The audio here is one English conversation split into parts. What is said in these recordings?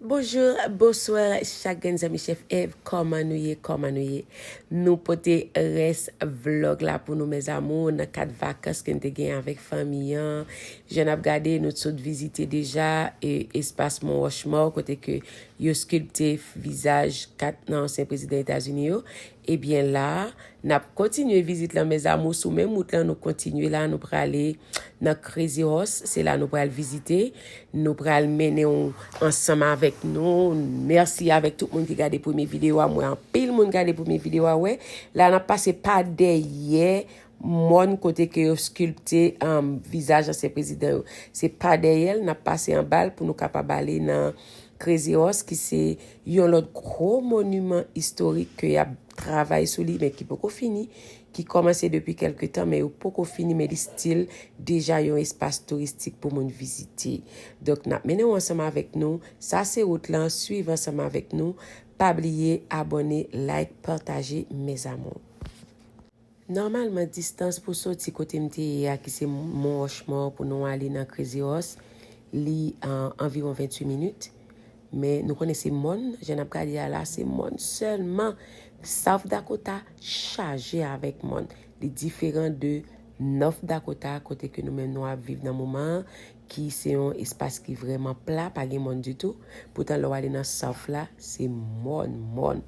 Bonjour, bonsoir, chaque amis chef Eve, comment nous y est, comment nous y est. Nous pote reste vlog là pour nous mes amours, dans 4 vacances que nous avons avec famille. Je n'ai regardé nous toutes visité déjà et espace mon Rochemort côté que yo sculpté visage 4 anciens présidents des États-Unis. Et bien là, nous continué visite là mes amours sous même route là nous continuer là nous pour aller dans Crazy Horse, c'est là nous pour aller visiter, nous pour aller mener ensemble avec nous. Merci avec tout le monde qui regarde les premières vidéos moi en pile monde regarde les premières vidéos ouais. Là n'a passé pas derrière mon côté que sculpté visage de ces présidents. C'est pas derrière, n'a passé en balle pour nous capable aller dans Crazy Horse qui c'est un autre gros monument historique que y a travail sur lui mais qui pas fini qui commençait depuis quelque temps mais pas fini mais le style déjà un espace touristique pour mon visiter. Donc n'a mené ensemble avec nous, ça c'est route là, suivre ensemble avec nous, pas oublier abonner, like, partager mes amours. Normalement distance pour sortir côté m'té qui c'est mon Rochemort pour nous aller dans Crazy Horse, li environ 28 minutes. Mais nous connaissons Mwen, je n'ai pas dit là, c'est Mwen seulement. South Dakota chargé avec Mwen. Les différents de North Dakota, côté que nous-mêmes nous vivons dans le moment, qui c'est un espace qui est vraiment plat, pas de monde du tout. Pourtant, là, aller dans South là, c'est Mwen.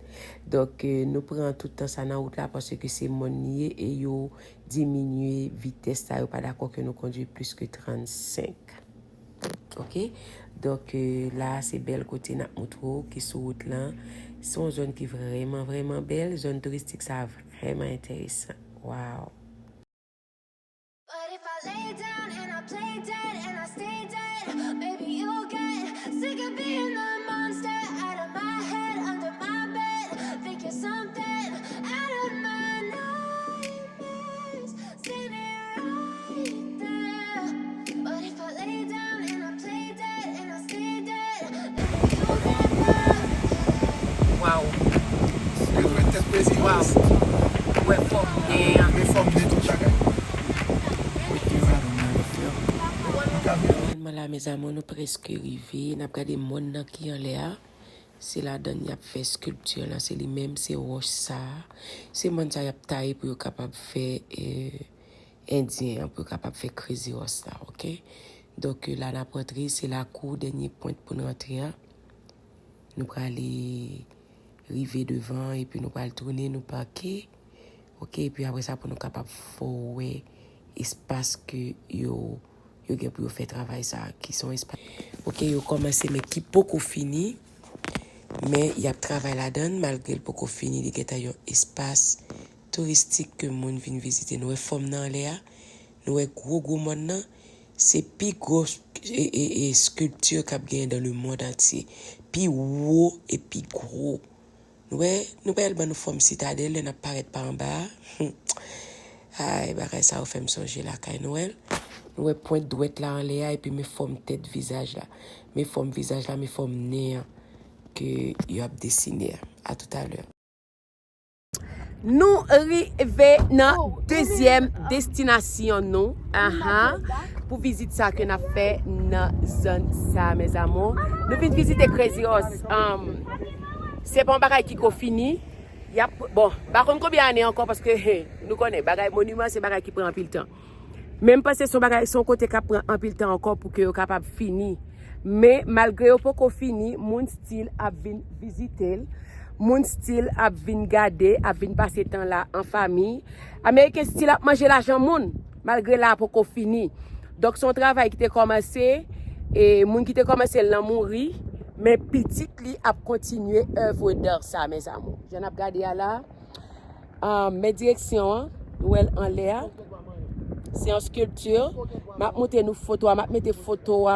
Donc, nous prenons tout le temps ça dans la route là parce que c'est Mwen et yo diminuer vitesse, ça, pas d'accord que nous conduisons plus que 35. Ok, donc là c'est belle côté na moutro qui sur route là, c'est une zone qui est vraiment belle, zone touristique ça vraiment intéressant. Wow. But if I lay down and I play dead and I stay dead, maybe you'll get sick of being the monster out of my head, under my bed, think you're something out of my nightmares, standing right there. But if I lay down and I play dead and I stay dead, maybe you'll get love. Wow. Wow. We're from there. We're from there. Là mes amis nous presque arrivés, n'a regardé monde qui en l'air. C'est la donne y a fait sculpture là, c'est lui même c'est roche ça. C'est monde ça y a taillé pour capable faire indien pour capable faire Crazy Horse là, OK? Donc là la poterie c'est la cour dernier point pour nous entrer. Nous pour aller arriver devant et puis nous pour aller tourner nous parquer. OK, et puis après ça pour nous capable forwer espace que yo pour faire travail ça qui sont espace. OK, yo commencé mais qui beaucoup fini mais il y a travail là-dedans malgré le beaucoup fini, il y a un espace touristique que moun vient visiter. Nous forme dans l'air, nous gros monde c'est plus gros et sculpture qu'a gagné dans le monde entier. Puis haut et puis gros. Nous belle nous forme citadelle, elle n'apparaît pas en bas. Ay, bah ça au fait me songer la caille Noël. Nous point douette là en l'air et puis mes formes tête visage là. Mes formes visage là, mes formes nez que y a dessiné. À tout à l'heure. Nous arrivons dans deuxième destination nous. Pour visiter ça que nous avons fait dans zone ça mes amours. Nous venons visiter Crazy Horse. C'est pas un bagage qui est fini. Y a bon, par contre combien d'années encore parce que nous connaissons bagage monument c'est bagage qui prend un peu de temps. Même pas c'est son côté qui prend un peu de temps encore pour que capable finir. Mais malgré pas qu'on fini, mon style a vinn visiter, mon style a vinn garder, a vinn passer temps là en famille. Américain style a manger l'argent moun malgré là pas qu'on fini. Donc son travail qui était commencé et moun qui était commencé là mourir. Mais petit li a continué œuvre d'art ça mes amours. J'en ai regardé là mes directions en l'air. C'est en sculpture. M'a monter nous photo, m'a mettre photo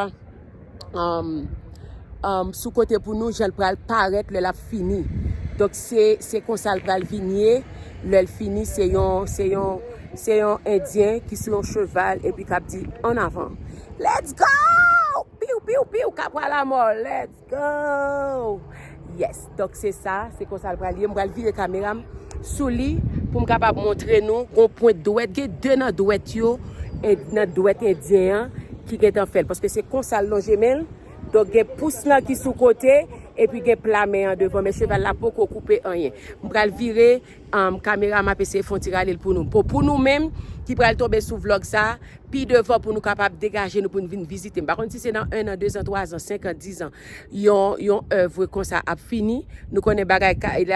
sous côté pour nous, j'en pral paraître le la fini. Donc c'est comme ça le pral vigner, le fini c'est un indien qui sur un cheval et puis qui dit en avant. Let's go! Piu, capra la mort, let's go! Yes, donc c'est ça, c'est comme ça le pral. Je vais virer la caméra sous lui pour me capable montrer nous un point de douette, il y a deux dans douette yo et dans douette indien qui est en fait parce que c'est comme ça le longement Donc, il y a pouce là qui sous côté et puis il y a plat mais en devant. Mais cheval là pour qu'on coupe rien. Je vais virer caméra ma PC font tirer pour nous. Pour nous-mêmes qui pral tomber sous vlog ça, puis devant pour nous capable dégager nous pour nous venir visiter. Par contre si c'est dans 1 an, 2 ans, 3 ans, 5 ans, 10 ans, yon œuvre comme ça a fini, nous connaît bagay il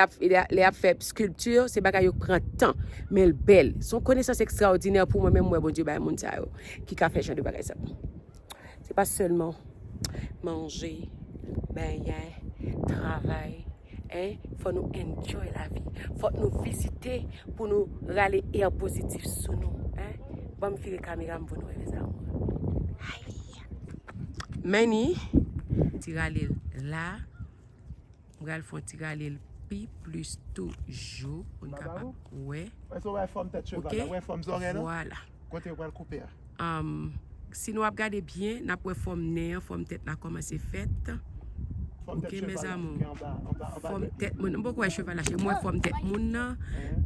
a fait sculpture, c'est bagay yo prend temps, mais elle belle. Son connaissance extraordinaire pour moi même moi bon Dieu ba moun sa yo qui ka fait genre de bagay ça. C'est pas seulement manger, baigner, travail. Hein? Faut nous enjoy la vie. Faut nous visiter pour nous râler air positif sur nous. Hein? Bon, me faire caméra pour nous les amours. Mani, tirale là. On va faire tirale pi plus toujours. On est capable. Ouais. Voilà. Côté on va couper. Si nous regardons bien, nous avons forme nez, forme tête là comment c'est fait. Ok mes amours. Forme tête moun, pourquoi cheval là chez moi forme tête moun,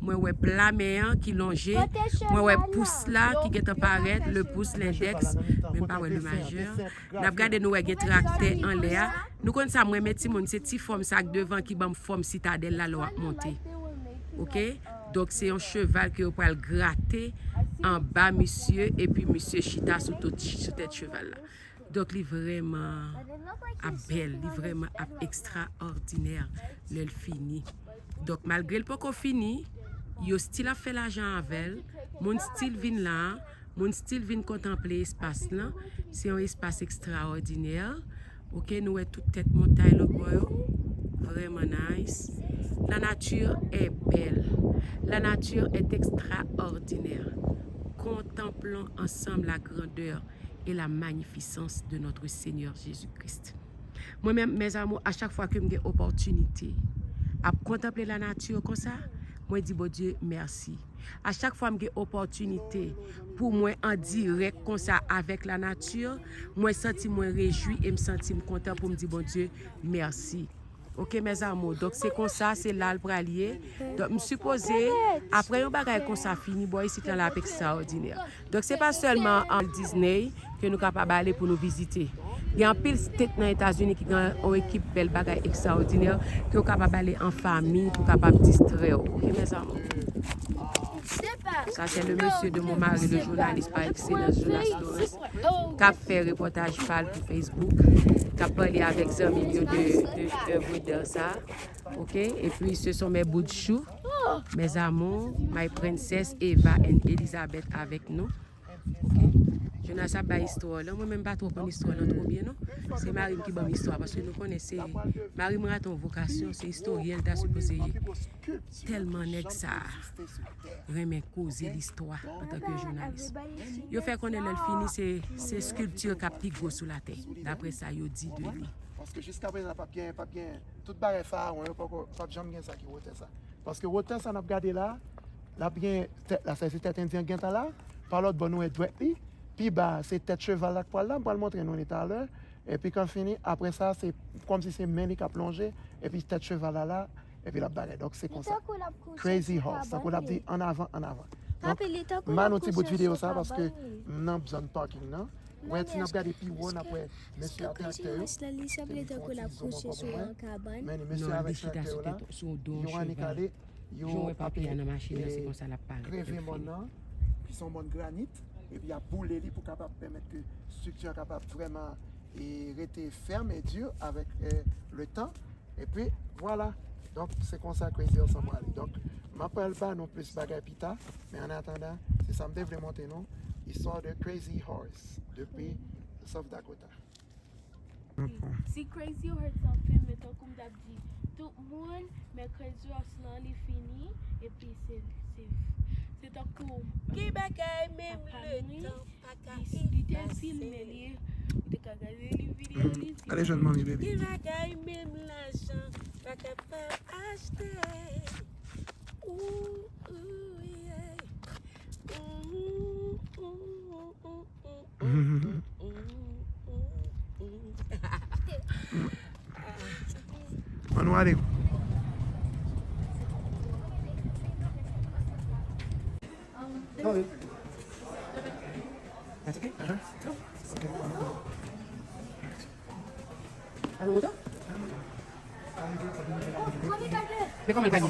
moi ouais plat mais qui longé, moi ouais pouce là qui est apparaître, le pouce l'index, même pas ouais le majeur. N'a regardé nous ouais tracté en l'air. Nous connait ça moi met ti moun, c'est ti forme sac devant qui bam forme citadelle là l'a monter. OK? Donc c'est un cheval que vous pouvez le gratter en bas monsieur et puis monsieur chita sous tête cheval là. Donc il vraiment belle, il vraiment extraordinaire le fini. Donc malgré le pas qu'on fini, yo style a fait l'argent avec mon style vient là, mon style vient contempler l'espace là, c'est un espace extraordinaire. OK, nous est toute tête montagne le boy. Vraiment nice. La nature est belle. La nature est extraordinaire. Contemplons ensemble la grandeur et la magnificence de notre Seigneur Jésus-Christ. Moi-même, mes amours, à chaque fois que j'ai opportunité à contempler la nature comme ça, moi je dis bon Dieu merci. À chaque fois que j'ai opportunité pour moi en direct comme ça avec la nature, moi senti moi réjoui et me senti content pour me dire bon Dieu merci. OK mes amours, donc c'est comme ça, c'est là le pralier. Donc me supposé après un bagage comme ça fini boy ici dans la extraordinaire. Donc c'est pas seulement en Disney que nous capable aller pour nous visiter. Il y a un pile state dans les États-Unis qui ont une équipe belle bagage extraordinaire que nous capable aller en famille pour capable distraire. OK mes amours. Ça c'est le monsieur de mon mari, le journaliste par excellence, Jonas Torres, qui a fait reportage pour Facebook, qui a parlé avec des amis de ça. OK? Et puis ce sont mes bouts de chou, mes amours, ma princesse Eva et Elisabeth avec nous. OK? Jonas a pas histoire là, moi même pas trop connais histoire là trop bien non. C'est Marie qui bonne histoire parce que nous connaissons Marie m'a ton vocation, c'est historien t'a supposé tellement nèg ça. Remet causer l'histoire en tant que journaliste. Yo fait connait le fini c'est sculpture qui a plus gros sur la terre. D'après ça yo dit de lui. Parce que jusqu'à présent pas bien toute barre phare on pas jamais bien ça qui hauteur ça. Parce que hauteur ça n'a regardé là bien la c'est tête indien gain là par l'autre bon nous est droite li. Puis bah c'est tête cheval là pour là pour le montrer nous tout à l'heure et puis quand fini après ça c'est comme si c'est main qui a plongé et puis tête cheval là et puis la balle donc c'est comme ça crazy horse ça qu'on a dit en avant donc man petit bout de vidéo ça parce que non besoin de parking non ouais tu n'as regardé puis on après monsieur tracteur mais monsieur avec tracteur là ils ont anicalé ils ont papier dans machine c'est comme ça la parle grévé mon nom puis son bon granit et puis il y a boulé pour capable permettre que structure capable vraiment et rester ferme et dur avec le temps et puis voilà donc c'est comme ça que Crazy Horse va aller donc je m'appelle pas non plus bagay pita mais en attendant c'est ça me devrait monter non histoire de Crazy Horse depuis South Dakota. Si Crazy Horse en film mettons comme d'hab dit tout le monde mais Crazy Horse là il fini et puis c'est un coup Qui bagay même le temps pas il était filmé il était regardé les vidéos Allez jeune mamie bébé. Qui bagay même l'argent pas capable acheter. On va aller. That's okay. Pas longtemps? Mais comment il va dire?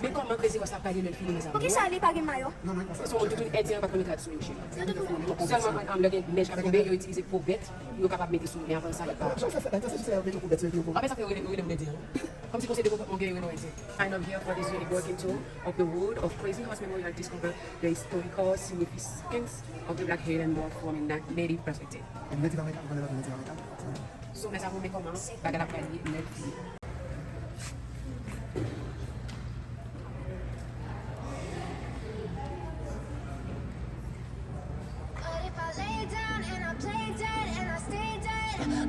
Mais comment que c'est quoi ça pas le film mes amis? Pourquoi ça n'est pas maillot? C'est son tout indien pas comme tradition chez nous. Seulement quand le neige a tombé, ils utilisent pour bête, ils sont capables de mettre sous rien avant ça pas. Ça Après ça fait oui dire. Comme si c'est développement guerrier no idea. Kind of here for this unique working tour of the wood of Crazy Horse Memorial discover the historical significance of the Black Highland War from a native perspective. So mes amis comment bagarre la palier net.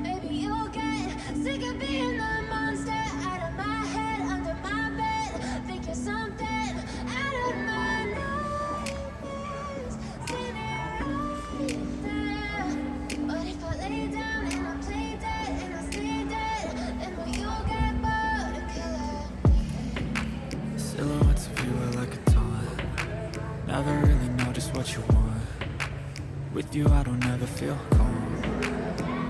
Maybe you'll get sick of being the monster out of my head, under my bed. Think you're something out of my nightmares. See me right there. But if I lay down and I play dead and I stay dead, then will you get bored of killing me? Silhouettes of you are like a taunt. Never really know just what you want. With you I don't ever feel calm.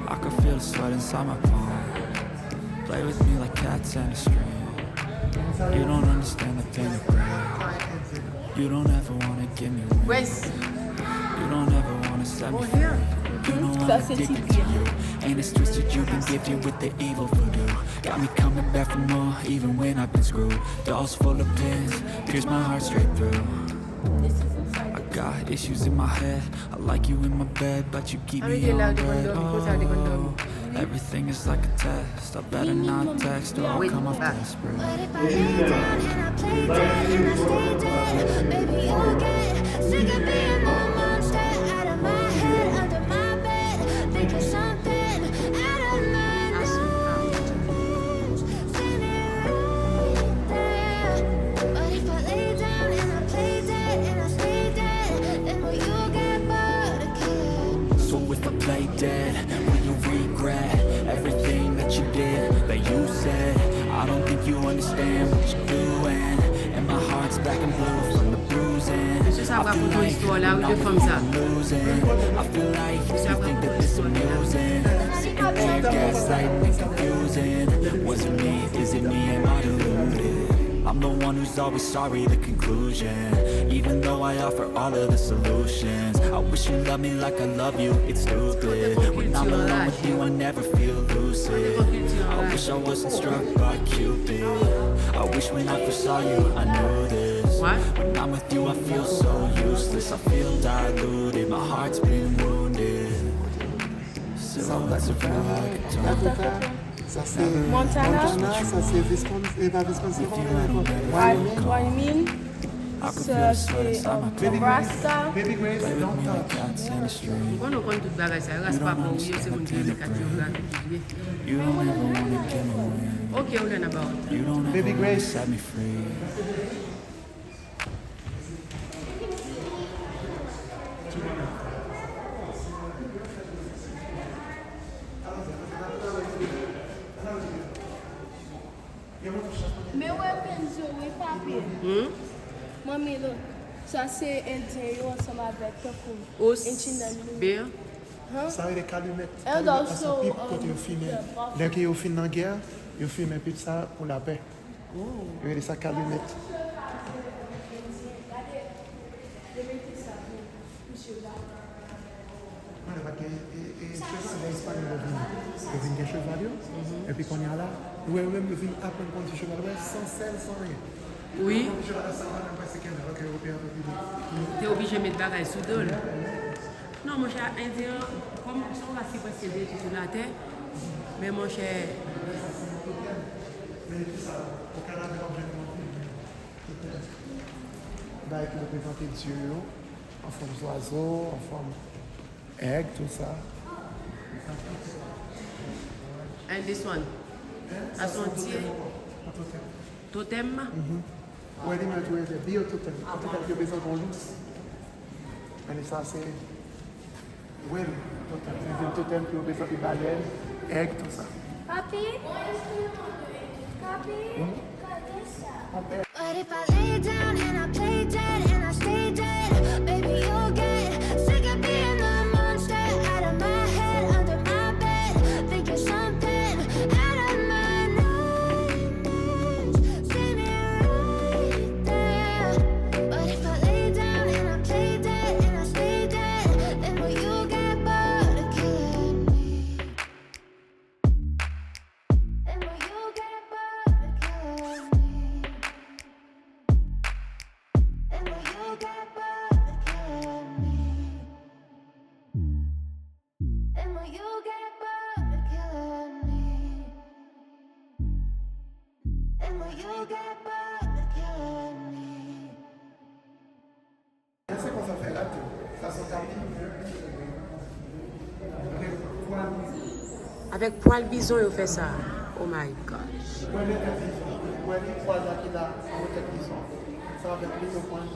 I can feel the sweat inside my palm. Play with me like cats and a string. You don't understand the pain of break. You don't ever wanna give me wings. You don't ever wanna set me free. You know I'm addicted to you. And it's twisted, you've been gifted with the evil voodoo. Got me coming back for more, even when I've been screwed. Dolls full of pins, pierce my heart straight through. I got issues in my head. I like you in my bed, but you keep me on red. Oh, everything is like a test. I better not text or I'll come off desperate. But if I lay down and I play dead and I stay dead, maybe you'll get sick of being the monster out of my head, under my bed. Think you're something out of my nightmares. See me right there. But if I lay down and I play dead and I stay dead, then will you get bored of killing? So if I play dead, will you regret everything that you did, that you said? I don't think you understand what you're doing, and my heart's black and blue from the bruising. I feel like I'm losing. I feel like you think that this is amusing. Sitting there gaslighting and confusing. Was it me? Is it me? Am I deluded? I'm the one who's always sorry, the conclusion. Even though I offer all of the solutions, I wish you loved me like I love you, it's stupid. When I'm alone with you, I never feel lucid. I wish I wasn't struck by Cupid. I wish when I first saw you, I knew this. When I'm with you, I feel so useless. I feel diluted, my heart's been wounded. Silhouettes of you like a taunt. Ça c'est Montana, ça c'est Wisconsin. Wyoming, ça c'est Nebraska. Baby Grace, downtown. Quand on compte toute bagage, ça reste pas pour c'est mon Dieu, mais quand You don't ever wanna give me wings. okay, we're done about. You don't Baby ever wanna Grace. set me free. Mais ouais, Benzo, oui, papi. Mami, look. Ça, c'est indien, ensemble avec Dakota. Os, beer. Ça veut dire calumet. And also, pipe quand you filme. Dès que you filme dans la guerre, you filme un peu de ça pour la paix. You veut dire ça calumet. Le vin de cheval, et puis quand il y a là, nous même le vin à prendre contre cheval, sans sel, sans rien. Oui, Le cheval, ça va, c'est qu'un européen. t'es obligé de mettre bagage sous dos. Non, mon cher indien, comme on va s'y passer des tout sur la terre, mais mon cher. Mais tout ça, au Canada, là, qui représente Dieu, en forme d'oiseau, en forme aigle, tout ça. And this one, à son tier, totem. Oui, il m'a trouvé des biototem. Totem qui représente en lousse. Et ça, c'est. Oui, totem qui représente les baleines, aigle, tout ça. Papi? Papi? Papi? But if I lay down and I play dead and I stay dead, maybe you'll get sick of being the monster out of my head, under my bed. Think you're something ça fait là, ça sont tapis. Avec poil bison, il fait ça. Oh my gosh. Moi, les têtes bison. Moi, les trois là qui là, en tête bison. Ça avec les points.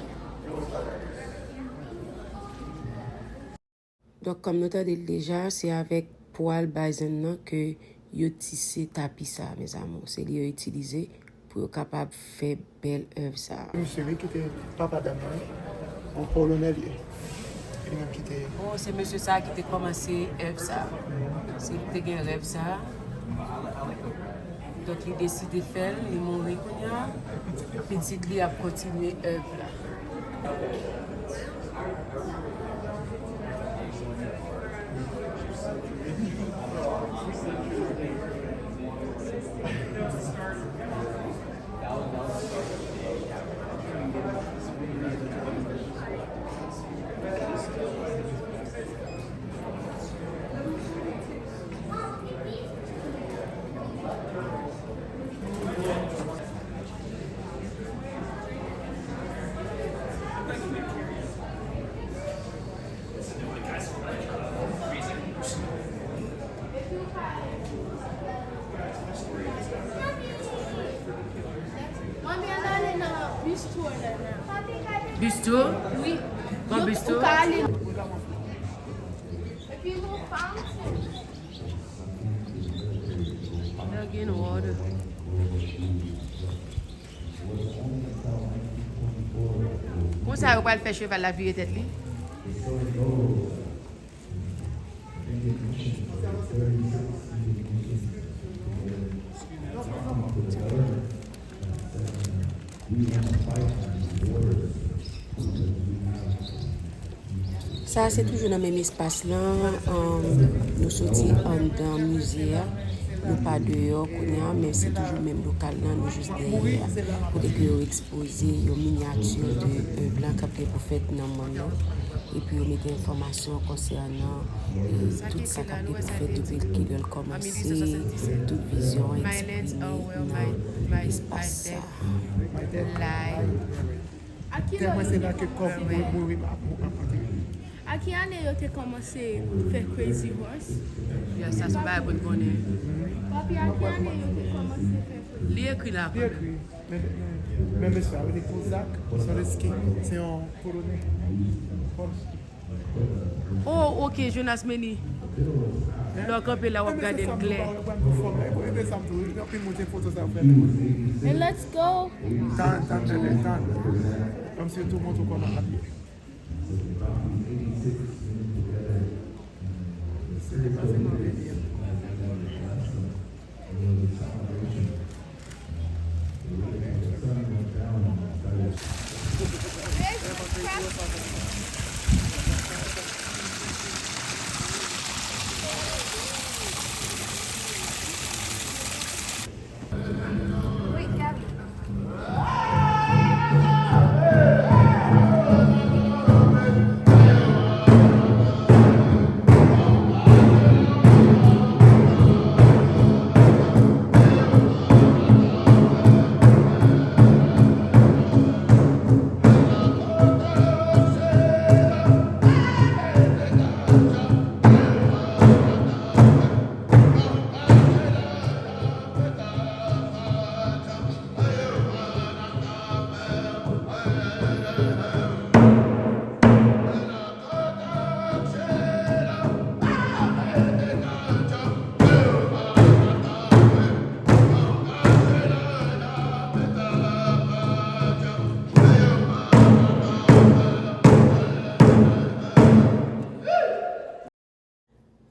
Donc, comme nous avons déjà, c'est avec poil bison que vous tissez tapis ça, mes amours. C'est lui utilisé pour être capable de faire belle œuvre ça. Monsieur qui était papa d'Amérique, en polonais. Oh, c'est monsieur ça qui a commencé œuvre ça. C'est lui qui a rêve ça. Donc, il décide de faire, il mourit. Petit lui a continué œuvre là. Mami, on a allé dans le bistro là. Bistro? Oui. Bon bistro? On peut aller. Et puis, mon femme, Again, water. Comment ça, vous pas faire cheval la vie tête li? Ça, c'est toujours dans le même espace là. Nous sortis dans le musée. Nous pas dehors, mais c'est toujours le même local là, nous juste derrière. Pour que exposer une miniature de blanc capé pour faire dans le monde. Et puis, on met des informations concernant tout ça capé pour faire depuis qu'il a commencé, toute vision exprimée dans l'espace. Tellement c'est là que à quelle année vous avez commencé à faire Crazy Horse? Ça, c'est pas bon connaître. Papi, à quelle année vous avez commencé à faire Crazy Lui écrit là. mais monsieur, avec des Cosaques, sur le ski, c'est en polonais. Oh, ok, Jonas Meni. Là, quand là, on regarde le clair. And let's go. Tann. Comme si tout le monde qu'on a habillé. C'est dépassé mon délire.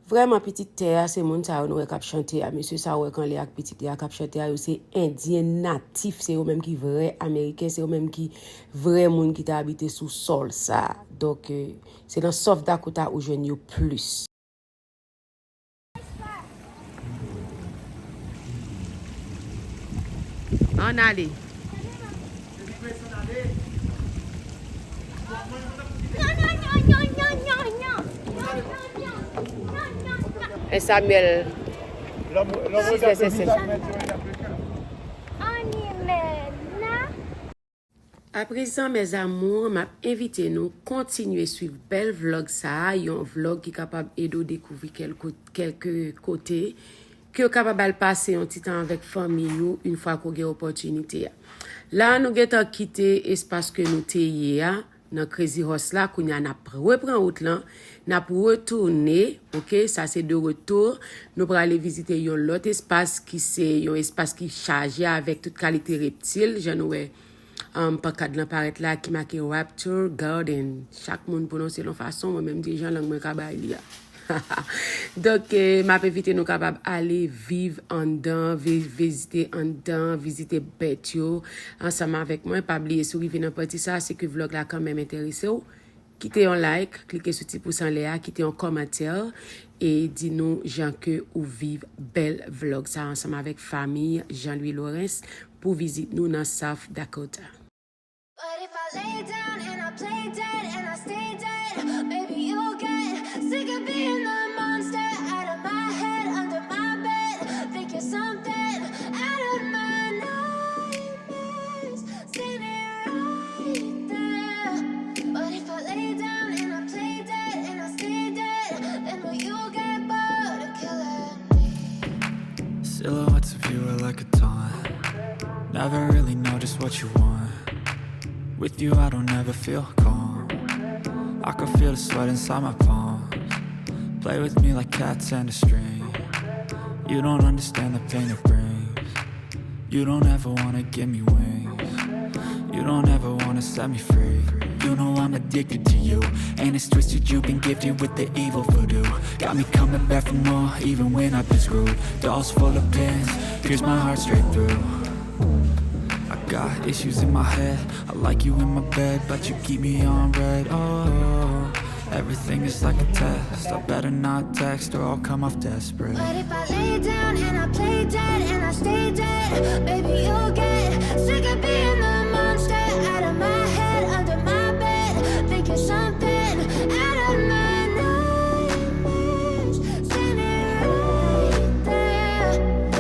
Vraiment petite terre, c'est moun ça nous cap chanter à monsieur ça quand les ak petite terre cap chanter c'est indien natif, c'est eux même qui vrai américain, c'est eux même qui vrai moun qui t'a habité sous sol ça. Donc c'est dans South Dakota où jwenn yo plus. On allait. Et Samuel. À présent, mes amours, m'a invité nous continuer à suivre bel vlog ça, un vlog qui est capable d'aider à découvrir quelques côtés, qui est capable de passer un petit temps avec famille une fois qu'on a l'opportunité. Là, nous avons quitté l'espace que nous étions dans Crazy Horse là, qu'on a repris route là, n'a pour retourner, OK, ça c'est de retour, nous pour aller visiter un autre espace qui c'est un espace qui chargé avec toute qualité reptile, j'en ai pas cadre paraître là qui marque Rapture Garden. Chaque monde prononce de façon, moi même des gens langue moi kabali. Donc m'a invité nous capable aller vivre en dedans, visiter en dedans, visiter bête yo ensemble avec moi, pas oublier souriver dans petit ça, c'est que vlog là quand même intéressé ou. Quittez un like, cliquez sur petit pouce en l'air, quittez un commentaire et dis-nous Jean que ou vive bel vlog ça ensemble avec famille Jean-Louis Lawrence pour visiter nous dans South Dakota. But if I lay down and I play dead and I stay dead, maybe you'll get sick of being the monster out of my head, under my bed, thinking something out of my nightmares, standing right there. But if I lay down and I play dead and I stay dead, then will you get bored of killing me? Silhouettes of you are like a taunt. Never really know just what you want. With you I don't ever feel calm. I can feel the sweat inside my palms. Play with me like cats and a string. You don't understand the pain it brings. You don't ever wanna give me wings. You don't ever wanna set me free. You know I'm addicted to you, and it's twisted you've been gifted with the evil voodoo. Got me coming back for more even when I've been screwed. Dolls full of pins, pierce my heart straight through. Got issues in my head. I like you in my bed, but you keep me on red. Oh, everything is like a test. I better not text or I'll come off desperate. But if I lay down and I play dead and I stay dead, maybe you'll get sick of being the monster out of my head, under my bed, thinking something out of my nightmares, standing right there.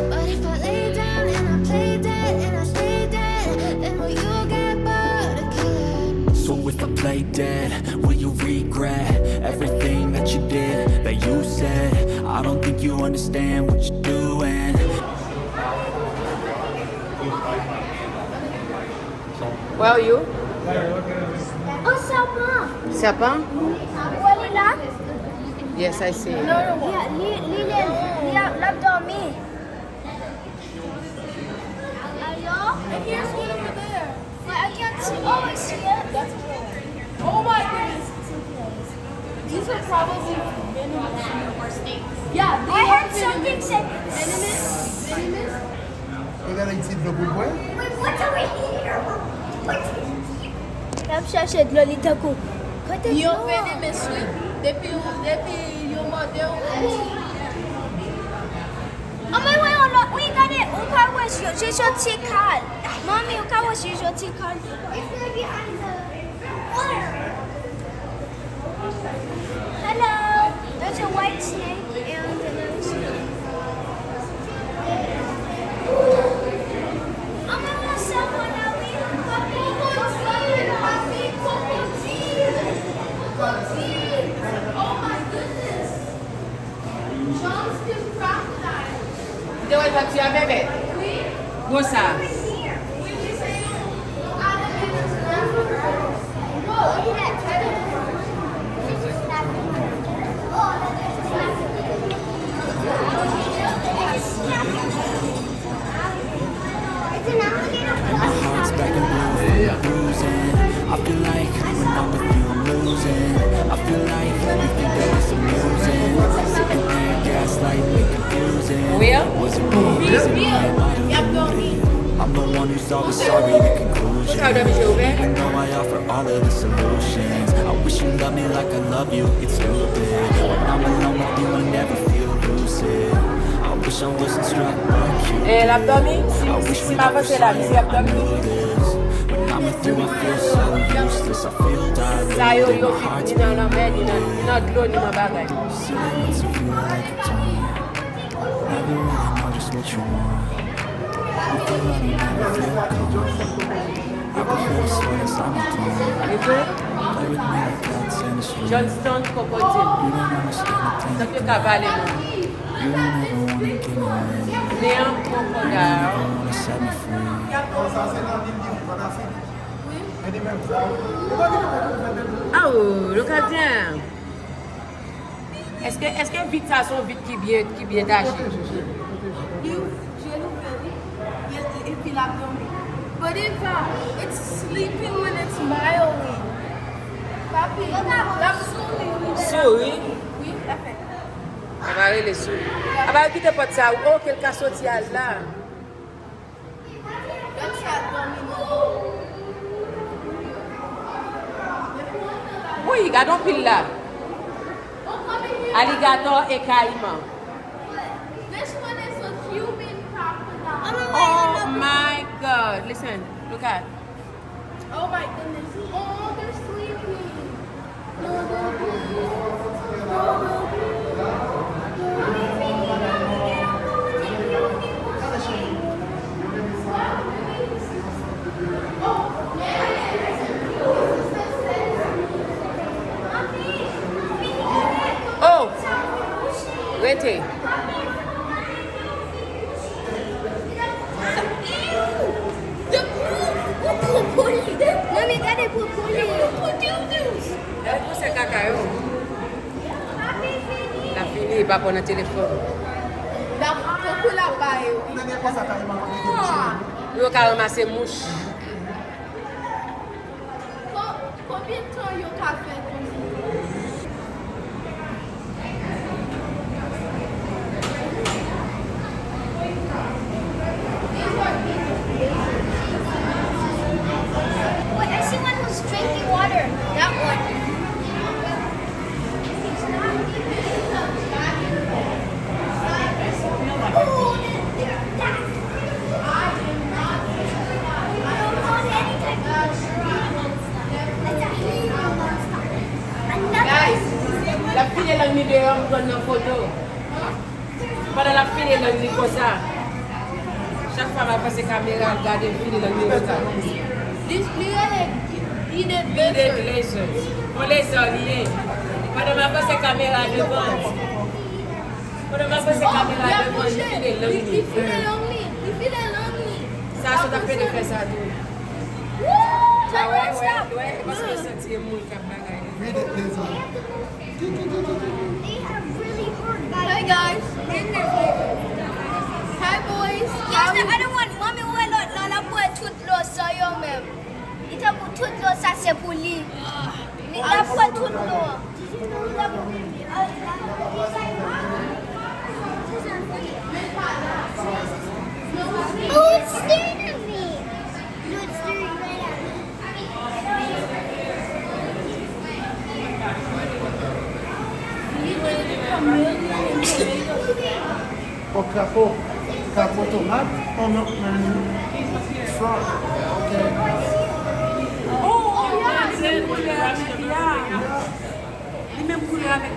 But if I lay down and I play dead and I stay dead, then will you get bored of killing me? So if I play dead, will you regret everything that you did, that you said? I don't think you understand what you're doing. Where are you? Oh, sapin! Sapin? Où elle est là? Yes, I see. L'a dormi. Alors? And here's one over there. But I can't see. Oh, I see it. That's a whale. Oh my goodness. These are probably venomous or snakes. Yeah, I heard something say. venomous. Venomous. Regarde ici de l'eau bois. Wait, what's over here? Viens chercher de l'eau, Litako. Côté de Ils ont l'eau. fait des messieurs depuis ils ont demandé Oh, mais oui, oui, regardez, on peut voir j'ai sorti cal. Mommy, on peut voir j'ai sorti cal. Hello, there's a white snake and another snake. I'm gonna someone now. Oh my goodness. Johnston crocodile. De où est-ce que tu as bébé? Oui. Où ça? Oui, oui, c'est No, look at that. It's an alligator. My heart's back in blue, bruising. I feel like when I'm with you I'm losing. I feel like you think that it's amusing. Sitting there gaslight me confusing. Where? Was it me? Is it me? Am I deluded? I'm the one who's always sorry, the conclusion. Even though I offer all of the solutions, I wish you loved me like I love you, it's stupid. When I'm alone with you I never feel lucid. I wish I wasn't struck by you. Eh, l'abdomen? I wish Si we ma never face là, si said I abdomen. knew this. When I'm with you I feel so useless, I feel Sa yo diluted, yo my heart's fit ni nan bed, been ni nan glo, ni nan bagay. silhouettes of you are like a taunt. Never really know just what you want. With you I don't ever feel calm. can feel the sweat inside my palm. Itu Play with me like cats in the street. Johnston Kokotin. You don't understand a thing. Satu kabale mo. You don't ever wanna give me wings. Neon Kokogar. You wanna set me free. Oh, look at them. Est-ce que vite ça sont vite qui bien taché? But if it's sleeping when it's mildly. Papi, Souris. Oui, parfait. On va aller les souris. On va quitter pas de ça. Oh, quel cas social là. Oui, gardons pile là. Alligator et caïman. This one is a Cuban crocodile. Oh my God. Listen, look at. Oh my goodness. Oh, they're sleeping. Oh, wait. Mami, cadê pupuli? Elle pousse un cacao. La fille va prendre le téléphone. La coco là-bas. Il va ramasser mouche. Combien de temps il a fait comme ça? Wait, I see one who's drinking water. That one. Oh, that. I don't want any type of It's a hero monster. Guys, la fille est là, mis dehors, prendre une photo. Pendant la fille est là, dit comme ça. Chaque fois, ma face caméra, regarder la fille est là, mis comme ça. This player, he did Fille better. de laser. On les a liés. Pendant ma face caméra devant. Pendant ma face caméra devant, la fille est là, Il mis. fait lonely. Il fait lonely. Ça, c'est à peine de faire ça tout. Woo! Ah ouais, parce que ça tire mon cap bagaille. They have really hurt Hi guys. Hi boys. Yes, I don't want mommy ouais la pour toute l'eau ça yo même. Il t'a pour toute l'eau ça c'est pour lui. Mais la pour toute l'eau. Oh, it's staring at me. No, it's staring right at me. O crapaud tomate, on met frog. Okay. Oh, c'est couleur avec les mêmes couleurs avec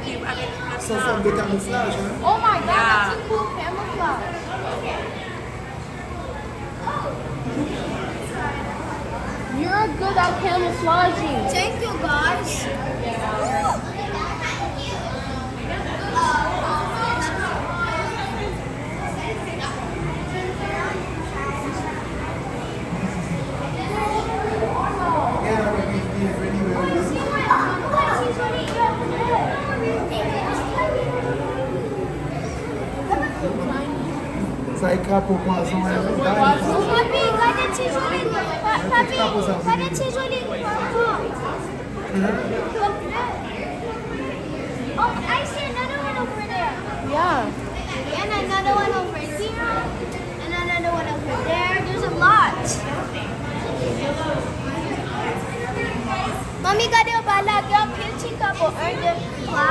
C'est une forme de camouflage. Hein? Oh my god, that's a cool camouflage. You're good at camouflaging. Thank you, guys. Ça écrase pour poisson. Papi, cadê esse jolinho? Papi, cadê esse jolinho? Oh, I see another one over there. Yeah. And another one over here. And another one over there. There's a lot. Mami, cadê o balão? Eu pinti acabou. Lá.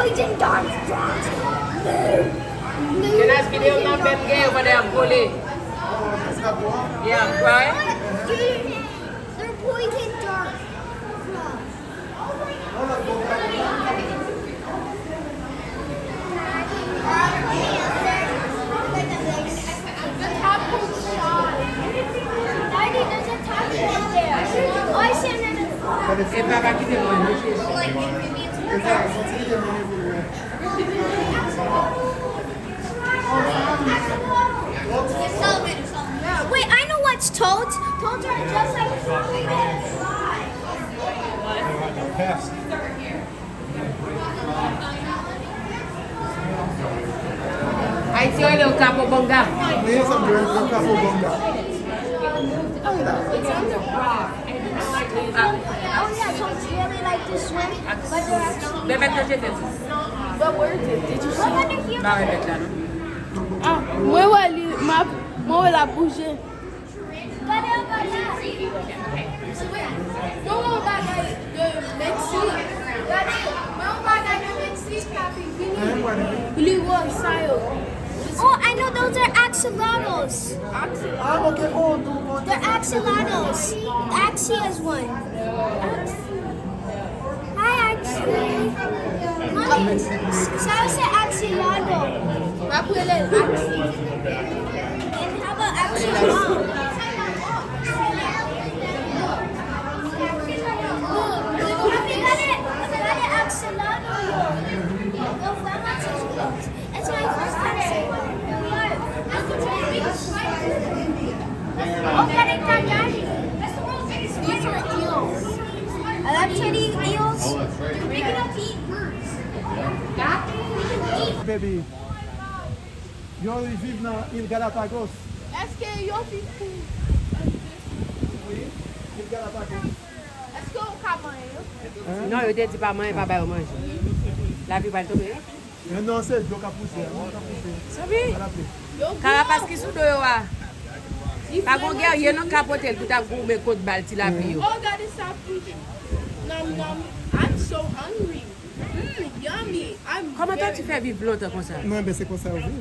poison darts. Can I ask you the other bed game over there, bully? Yeah, right? They're poison darts. The top was shot. Daddy, there's a taco up there. Oh, I see another. Et papa qui te voit, Wait, I know what's toads. Toads are just like Ayiti olha o capo bonga. Yes, I'm doing the capo bonga. Oh yeah, toads really like to swim, but they're actually. Bebe touche tes. But where is it? Did you see? Look under here. Ba remet la, non? Ah, moi la bouger. Non, bagay de Mexique. Mon bagay de Mexique papi fini. Blue one sayo. Oh, I know those are axolotls. Ah, okay, oh, They're axolotls. Axie is one. Hi, Axie. Mommy, Sarah said axolotl. Rappelez Axie. And how about axolotl? It's my first time seeing one. Oh, getting that daddy. These are eels. I like to eat eels. They're big enough to eat birds. baby. Yo vive dans l'île Galapagos. Est-ce que yo fi pou? Oui, l'île Galapagos. Est-ce qu'on ka manje? Non, yo te di pa manje, pa bay ou manje. La vi pal tombe. Non, c'est l'eau qui a poussé. Sabi? Yo Karapas ki sou do yo wa. Pa kon gen yon non kapotel pou ta goume kote bal ti la pi yo. Oh, that is so pretty. Nom nom. I'm so hungry. Yummy. Koman ta tu fè viv lontan kon sa? Non, mais c'est comme ça aussi.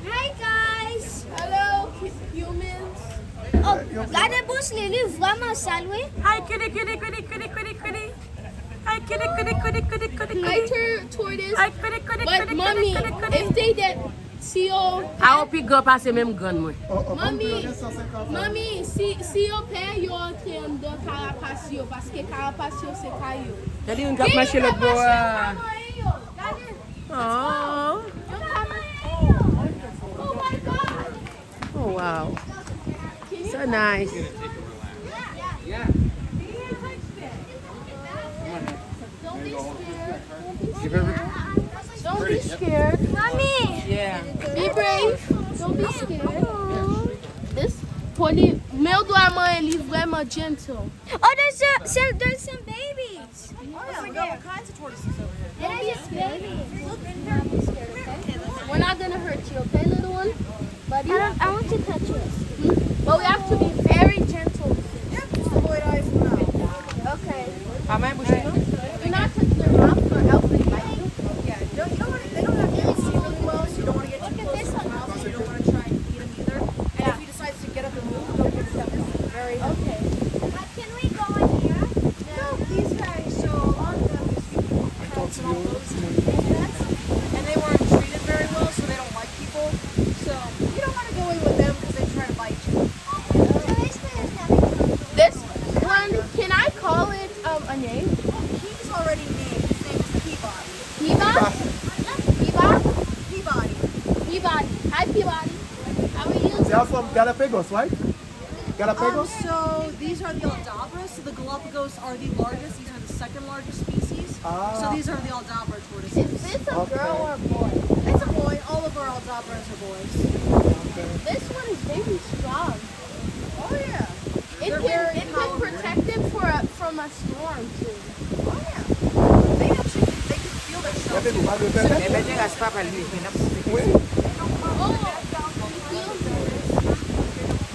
Hi guys. Hello, humans. Oh, regardez bouche Lily vraiment salué. Hi kitty kitty kitty kitty kitty kitty. Hi kitty kitty kitty kitty kitty Hi, kitty. tortoise. Hi kitty kitty But kitty mommy, kitty kitty. if they did see you, A ou pi go pase menm gan mwen. Mami, si yo pe yo entren de karapasyo, paske karapasyo se kayo. Jadi yon kap mache lot bo. Oh. Oh my God! Oh wow. So nice. Don't be scared. Don't be scared. Mommy. Yeah. Be brave. Don't be scared. This poli, meu do amanhã ele vraiment gentle. Oh, there's some babies. Over there. All kinds of tortoises over here. They're not just babies. We're not gonna hurt you, okay, little one? Buddy? I want to touch yours. But we have to be very gentle. Yep, just avoid eyes and mouth. Okay. Amay bouche nou? Do not touch their mouth or else they bite you. Yeah, you don't want to, they don't have to see really well, so you don't want to get too close to their mouth, so you don't want to try and eat them either. And if he decides to get up and move, don't get them very Okay. Can we go in here? No, these guys, so a lot of them is pets and all those pets, and they weren't treated very well, so they don't like people. So you don't want to go in with them because they try to bite you. This one, can I call it a name? He's already named. His name is Peabody. Peabody? Peabody. Peabody. Hi, Peabody. How are you? They are from Galapagos, right? Galapagos? So these are the Aldabras. So the Galapagos are the largest. These are the second largest species. So these are the Aldabra tortoises. Is this a girl or a boy? It's a boy. All of our Aldabras are boys. This one is very strong. Oh yeah. It can protect him from a storm too. Oh yeah. They can feel their Yeah, shells. baby, why do you think that? Bebe te gas pa pal li. Oui. Oh, he feels it.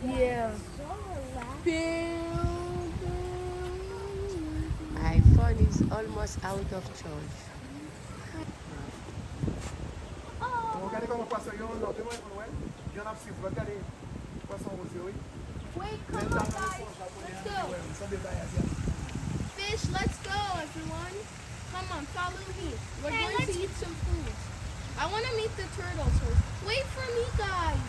Yeah. Bill. one is almost out of charge. Regardez comment poisson yon, non, demain, ouais. Il y en a plus, regardez, poisson rosé, oui. Wait, come on, guys. Let's go. Fish, let's go, everyone. Come on, follow me. We're going to eat some food. I want to meet the turtles first. Wait for me, guys.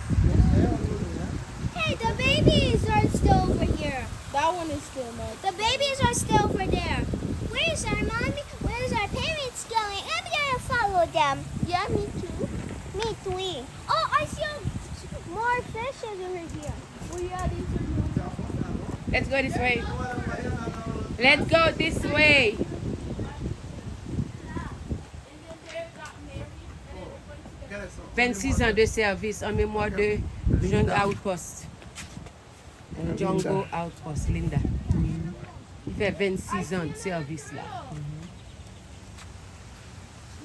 Hey, the babies are still over here. That one is still not. The babies are still over there. Where's our mommy? Where's our parents going? I'm gonna follow them. Yeah, me too. Me too. Oh, I see more fishes over here. Oh, yeah, these are new. Let's go this way. Let's go this way. And then they got married, and then we're going to 26 ans de service en mémoire de Jungle Outpost. Jungle Outpost, Linda. Il fait 26 ans de service là.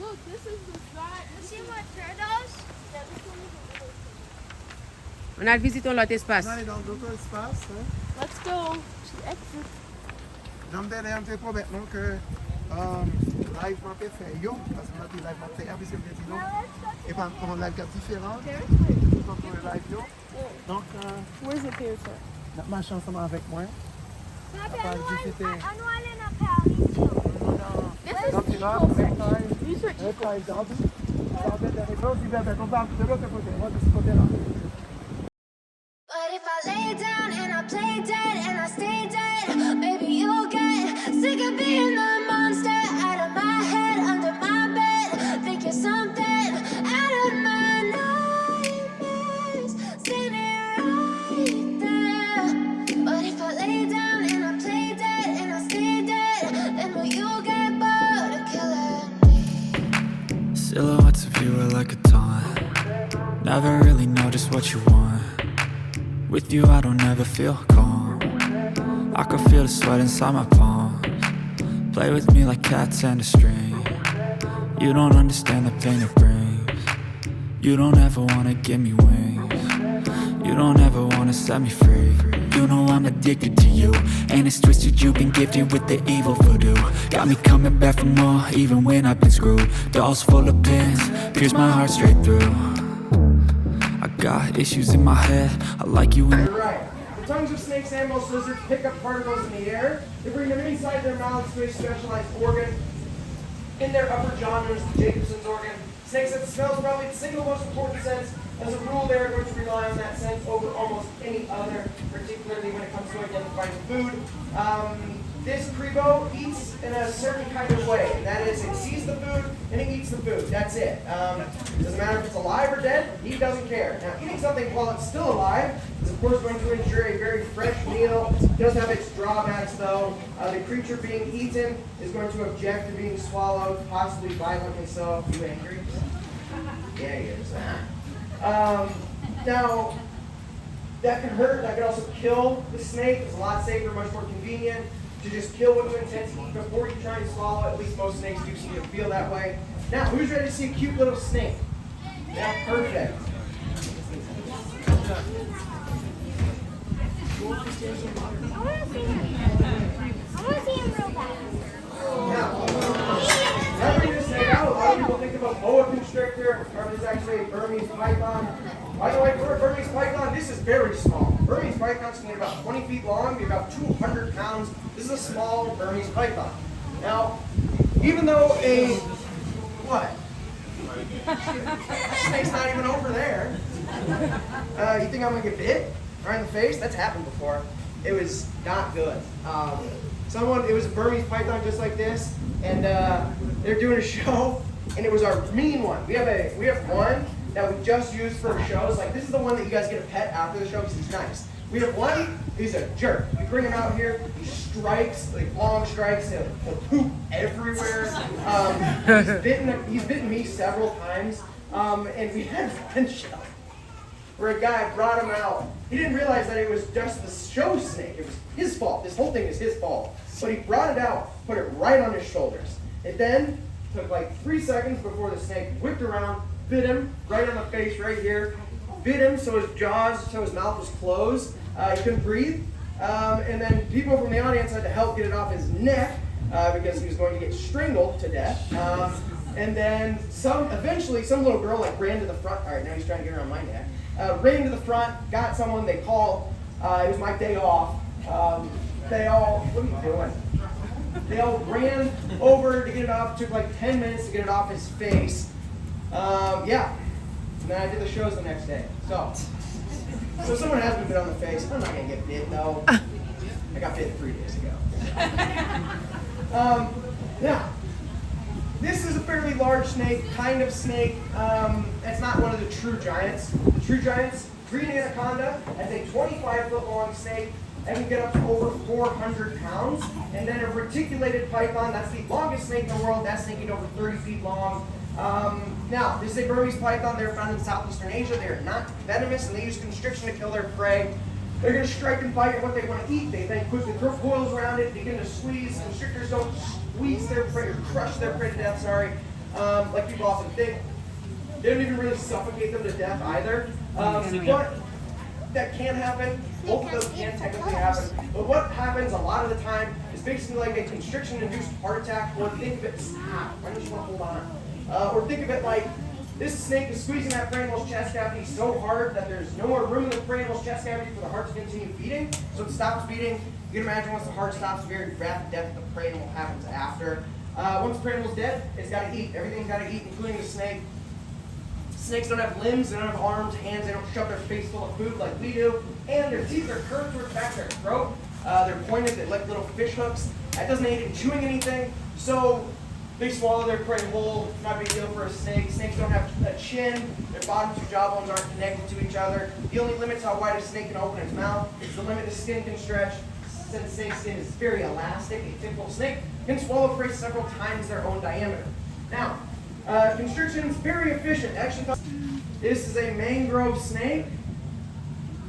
Look, this is the side. You see more turtles? Yeah, this one is a little thing. On a visité l'autre espace. On est dans d'autres espaces. Let's go to exit. J'aime d'ailleurs te promettre non que live m'a fait faire yo parce qu'on a dit live m'a fait parce que je dis non et pas on a live différent donc on live yo donc Where's the parasite? notre marche ensemble avec moi Papi, à part visiter I want in a Paris too. This donc is il va eagles. these are d'Arby ça va être des choses diverses on va de l'autre côté on va de ce côté là. But if I lay down and I play dead and I stay dead, maybe you'll get sick of being the monster out of my head, under my bed, thinking something out of my nightmares, standing right there. But if I lay down and I play dead and I stay dead, then will you get bored of killing me? Silhouettes of you are like a taunt. Never really know just what you want. With you I don't ever feel calm. I can feel the sweat inside my palms. Play with me like cats and a string. You don't understand the pain it brings. You don't ever wanna give me wings. You don't ever wanna set me free. You know I'm addicted to you, and it's twisted, you've been gifted with the evil voodoo. Got me coming back for more, even when I've been screwed. Dolls full of pins, pierce my heart straight through. I got issues in my head, I like you in Right. The tongues of snakes and most lizards pick up particles in the air. They bring them inside their mouths to a specialized organ in their upper jaw known as the Jacobson's organ. Snake sense of smell is probably the single most important sense. As a rule, they are going to rely on that sense over almost any other, particularly when it comes to identifying food. This Crebo eats in a certain kind of way. And that is, it sees the food and it eats the food. That's it. It doesn't matter if it's alive or dead, he doesn't care. Now, eating something while it's still alive is, of course, going to ensure a very fresh meal. It does have its drawbacks, though. The creature being eaten is going to object to being swallowed, possibly violently so. You angry? Yeah, he is. Now, that can hurt. That can also kill the snake. It's a lot safer, much more convenient to just kill what you intend to eat before you try and swallow. At least most snakes do seem to feel that way. Now, who's ready to see a cute little snake? Yeah, perfect. I want to see him. I want to see him real bad. Now, that brings this snake out. A lot of people think of a boa constrictor, or this is actually a Burmese python. By the way, for a Burmese python, this is very small. Burmese pythons can get about 20 feet long, be about 200 pounds. This is a small Burmese python. Now, even though a, what? That snake's not even over there. You think I'm gonna get bit right in the face? That's happened before. It was not good. It was a Burmese python just like this, and they're doing a show, and it was our mean one. We have one that we just use for shows. Like, this is the one that you guys get a pet after the show because he's nice. We have one, he's a jerk. We bring him out here, he strikes, like long strikes, he'll poop everywhere. He's bitten me several times. And we had one show where a guy brought him out. He didn't realize that it was just the show snake. It was his fault. This whole thing is his fault. But he brought it out, put it right on his shoulders. It then took like 3 seconds before the snake whipped around, bit him right on the face right here, bit him so his mouth was closed. He couldn't breathe. And then people from the audience had to help get it off his neck. because he was going to get strangled to death. And then eventually some little girl like ran to the front. All right, now he's trying to get around my neck. Ran to the front, got someone they called. It was my day off. They all, what are you doing? They all ran over to get it off. It took like 10 minutes to get it off his face. Yeah. And then I did the shows the next day. So someone has been bit on the face. I'm not gonna get bit though. I got bit 3 days ago. Now, this is a fairly large snake, kind of snake. It's not one of the true giants. The true giants, green anaconda, is a 25-foot long snake and can get up to over 400 pounds. And then a reticulated python, that's the longest snake in the world. That snake is over 30 feet long. Now, this is a Burmese python. They're found in Southeastern Asia. They're not venomous, and they use constriction to kill their prey. They're going to strike and bite at what they want to eat. They then quickly throw coils around it, begin to squeeze. Constrictors don't squeeze their prey or crush their prey to death, like people often think. They don't even really suffocate them to death either. But that can happen. Both of those can technically happen. But what happens a lot of the time is basically like a constriction-induced heart attack, or think of it, I just want to hold on. Or think of it like this snake is squeezing that prey animal's chest cavity so hard that there's no more room in the prey animal's chest cavity for the heart to continue beating. So it stops beating. You can imagine once the heart stops, very rapid death of the prey animal happens after. Once the prey animal's dead, it's got to eat. Everything's got to eat, including the snake. Snakes don't have limbs, they don't have arms, hands, they don't shove their face full of food like we do. And their teeth are curved towards the back of their throat. They're pointed, they're like little fish hooks. That doesn't aid in chewing anything. So they swallow their prey whole. Not a big deal for a snake. Snakes don't have a chin. Their bottom two jawbones aren't connected to each other. The only limit to how wide a snake can open its mouth is the limit the skin can stretch. Since snake skin is very elastic, a typical snake can swallow prey several times their own diameter. Now, constriction is very efficient. Actually, this is a mangrove snake.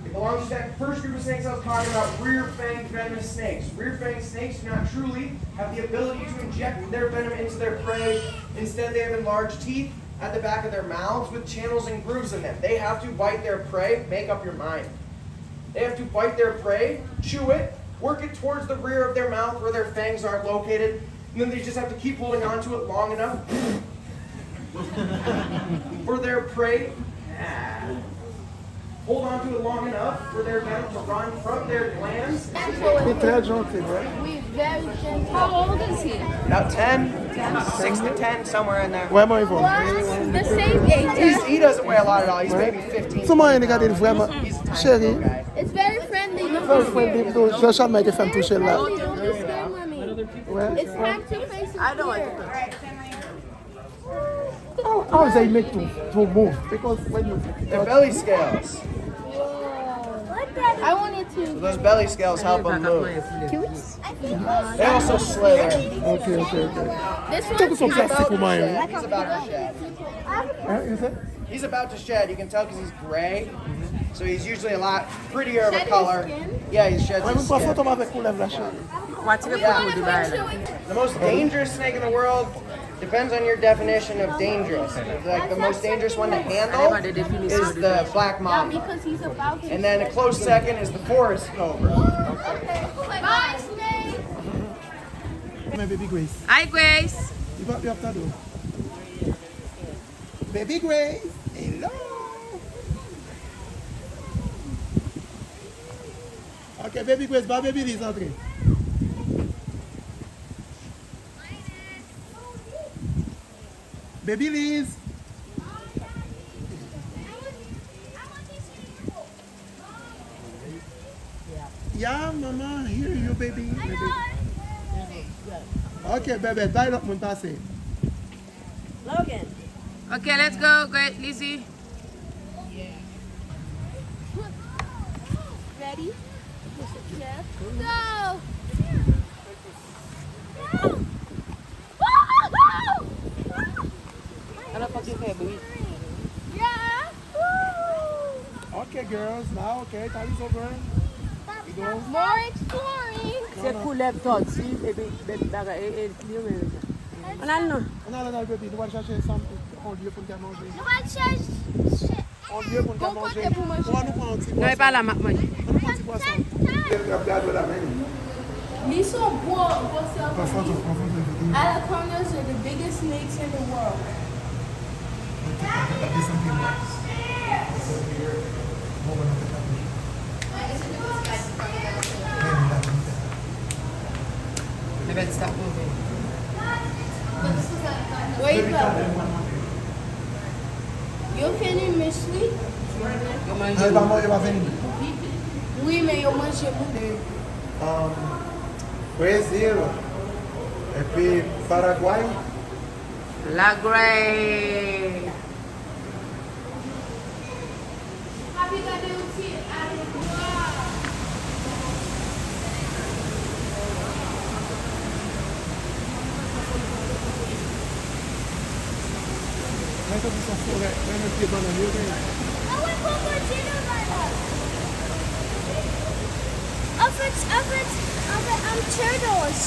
It belongs to that first group of snakes I was talking about, rear-fanged venomous snakes. Rear-fanged snakes do not truly have the ability to inject their venom into their prey. Instead, they have enlarged teeth at the back of their mouths with channels and grooves in them. They have to bite their prey. Make up your mind. They have to bite their prey, chew it, work it towards the rear of their mouth where their fangs are located, and then they just have to keep holding on to it long enough for their prey. Hold on to it long enough for their venom to run from their glands. C'est très gentil, right? We very gentle. How old is he? About 10, 6 to 10, somewhere in there. Vraiment, ils vont. The same age. He doesn't weigh a lot at all. He's maybe 15. Comment il regarde vraiment? Chérie, It's very friendly. je vais jamais te faire toucher là. Mommy, don't be scared, mommy. Ouais. It's time to face it. I don't like it. How they make to move? Because when you Their belly scales. I wanted So to. those belly scales help them move. They also slither. Okay. This Take some one's plastic for mine. He's about to shed. You said? He's about to shed. You can tell because he's gray. So he's usually a lot prettier of a color. Yeah, he sheds Ouais, his une fois skin. photo avec couleur la chérie. The most dangerous snake in the world depends on your definition of dangerous. Like the most dangerous one to handle is the black mamba. because he's about to. And then a close second is the forest cobra. Bye, snake. My baby Grace. Hi, Grace. You got me after door. Baby Grace. Hello. Ok, baby Grace, va baby Liz entrer. Baby Liz. Yeah, mama, here you baby. Ok, baby, bye look, mon passé. Logan. Okay, let's go. Great, Lizzie. Ready? Yeah. Go. Yeah. Okay, girls, now, okay, time is over. We go. More exploring. C'est cool, lève toi aussi, et puis, on a le nom. Non, baby, nous allons chercher un lieu pour nous manger. On va chercher. Un lieu pour nous Bon manger. côté pour manger. On va nous prendre un petit Non, pas la maman. On va nous prendre un petit poisson. These sont beaux, Confondre. Anacondas are the biggest snakes in the world. Let's stop moving. Wake up. You fini Michli? Il va venir. Oui, mais yo mange où? Brésil. Et puis Paraguay. La Grey. Happy gade outi avec moi. Mas eu só fui, né? Não é que banana, eu ganhei. Oh, we crocodile right turtles.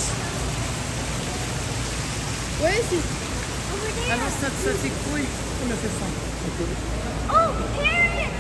Where is he? Over there. Alors ça s'écouille. Como é que são? Oh, parrot!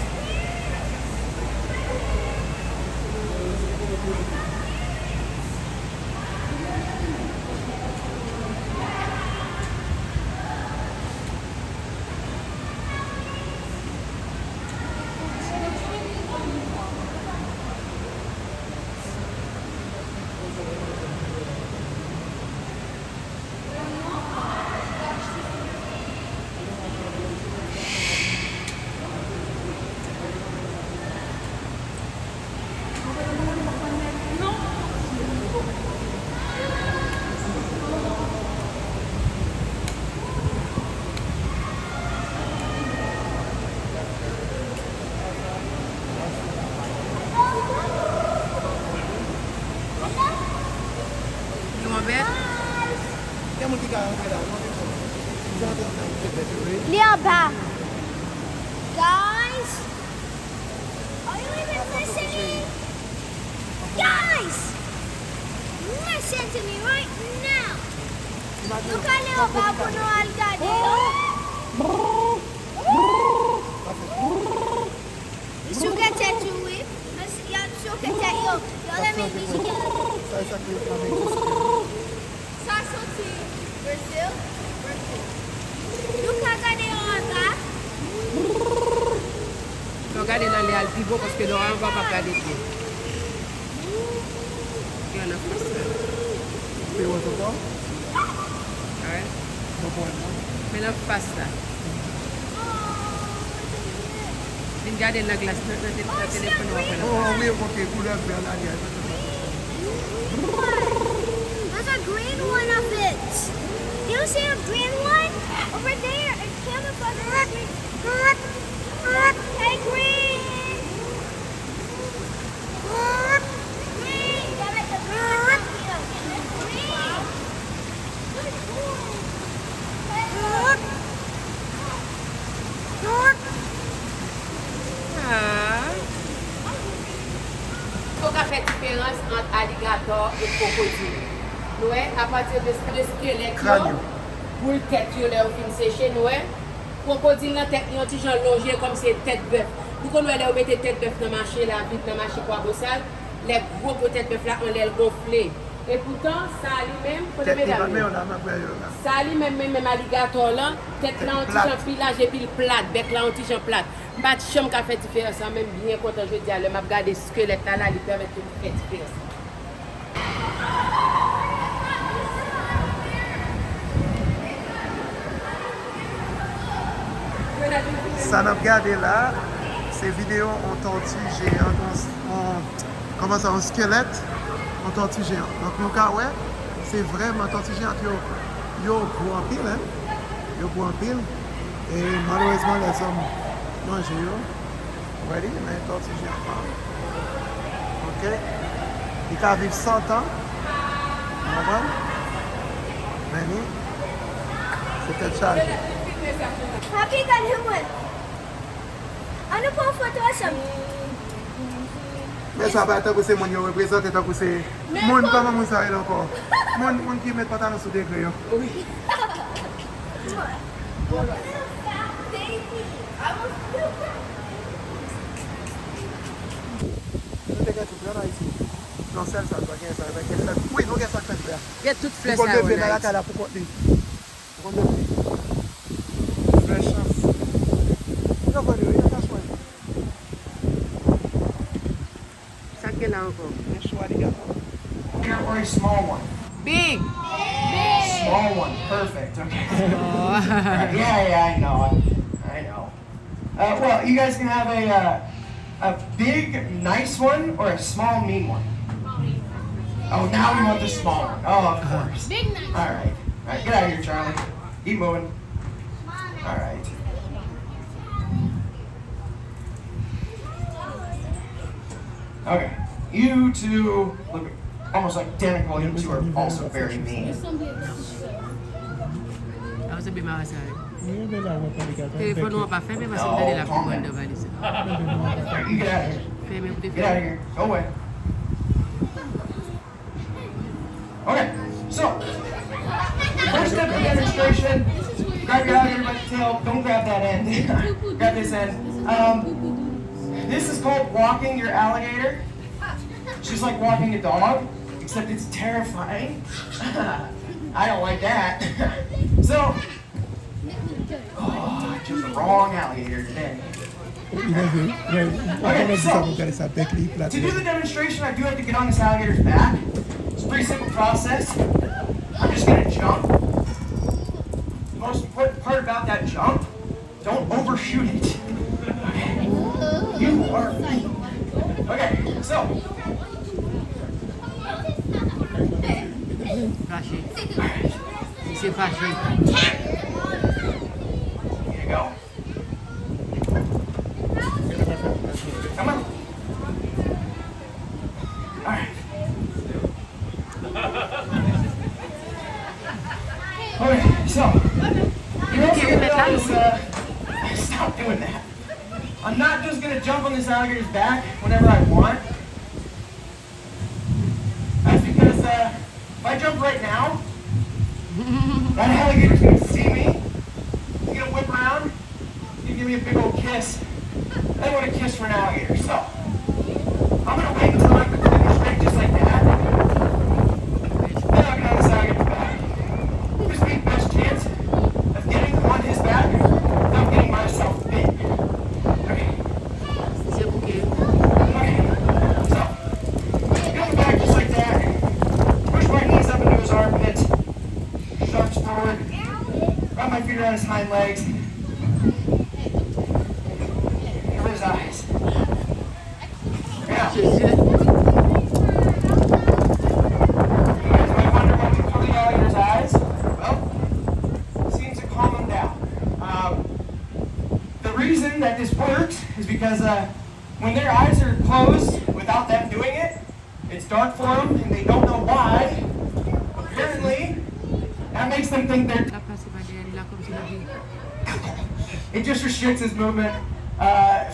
You want bed? Near back. Guys, are you even listening? Guys, listen to me right now. Look at little babu no algadeo. You should get that to it. You should get that yo. Yo, let me be together. Ça sorti Brazil? Look at gadeo aga. Donc regardez dans les alpibos parce que Laurent va pas regarder pied. Il y en a pas ça. Foi outro pão? Ouais. Não pode, não. Mais là, passe là. Regardez la glace, le téléphone va faire Oh, oui, ok, couleur vert là, There's a green one of it. Do you see a green one? Over there. It's camouflage. Hey, green. Green. Yeah, like the green one. Green. Ah. Faut qu'on fait différence entre alligator et crocodile. Nous, à partir de squelette, Crânio. pour le tête, nous fin séché, nous, crocodile la tête, nous petit longé comme c'est tête bœuf. Vous connaissez, on mettez tête bœuf dans le marché, la vite dans le marché pour bossal, les gros tête bœuf là, on les gonflé. Et pourtant, ça lui-même, ça lui-même, même alligator là, tête là, on tige en filage et puis le plat, bec là, on tige en plat. Pas de chambre qui a fait différence, même bien content, je dis, je m'a regardé squelette là, il permet de faire différence. Ça n'a regardé là, ces vidéos en tortue géante, comment ça, en squelette, en tortue géante. Donc, nous, ouais, c'est vraiment tortue géante. Yo, pour en pile, hein. Yo, pour en pile. Et malheureusement, les hommes mangent yo. Ready? Mais tortue géante. Ok? Il peut vivre 100 ans. Mais c'était chargé. Happy got him one. Ano po photo asam? Mais ça va être que c'est mon yo représente tant que c'est mon pas mon ça est encore. Mon qui met pantalon sous des crayons. Oui. Não tem que aturar ici. Non, sel ça, pas gen ça. Oui, nous gen ça fait faire. Get toute Nous flèche qu'on là, lever dans la right? cala pour compter. Pour qu'on lever. Fresh chance. Non, pas de, il y a pas choix. Ça qu'il y a encore. Il y a choix, les gars. Here or a small one? Big! Small one, perfect. Okay. Alright, yeah, I know. I know. Well, you guys can have a big, nice one or a small, mean one. Oh, now we want the small one. Oh, of course. Big night. All right, get out of here, Charlie. Keep moving. All right. Okay, you two look almost identical. You two are also very mean. Ah, vous savez, ma soeur. Oui, mais là, on va pas les gars. Téléphone, on va pas fermer parce que vous avez la plus grande valise. All right, you get out of here. Fermez pour Get out of here. Go away. Okay, so first step of the demonstration. Grab your alligator by the tail. Don't grab that end. Grab this end. This is called walking your alligator. It's just like walking a dog, except it's terrifying. I don't like that. So, I chose the wrong alligator today. Okay, so to do the demonstration, I do have to get on this alligator's back. It's a pretty simple process. I'm just gonna jump. The most important part about that jump, don't overshoot it. Okay. You are. Okay, so. Fâché. C'est fâché. Here you go. Come on. All right. Okay, so you're also gonna notice, stop doing that. I'm not just gonna jump on this alligator's back whenever I want. That's because if I jump right now, that alligator's gonna see me. He's gonna whip around. He's gonna give me a big old kiss. I don't want a kiss for an alligator, so I'm gonna wait until I completely straight just like that. Then I'll get on this alligator's back. Gives me the best chance of getting on his back without getting myself big. Okay. C'est bouquet. Okay. So get on the back just like that. Push my knees up into his armpit. Sharps forward. Wrap my feet around his hind legs. Cover his eyes. Now, you guys might wonder why we cover the alligator's eyes. Well, it seems to calm him down. The reason that this works is because when their eyes are closed without them doing it, it's dark for them and they don't know why. Apparently, that makes them think they're. La passe pas derrière, là comme tu l'as vu. It just restricts his movement.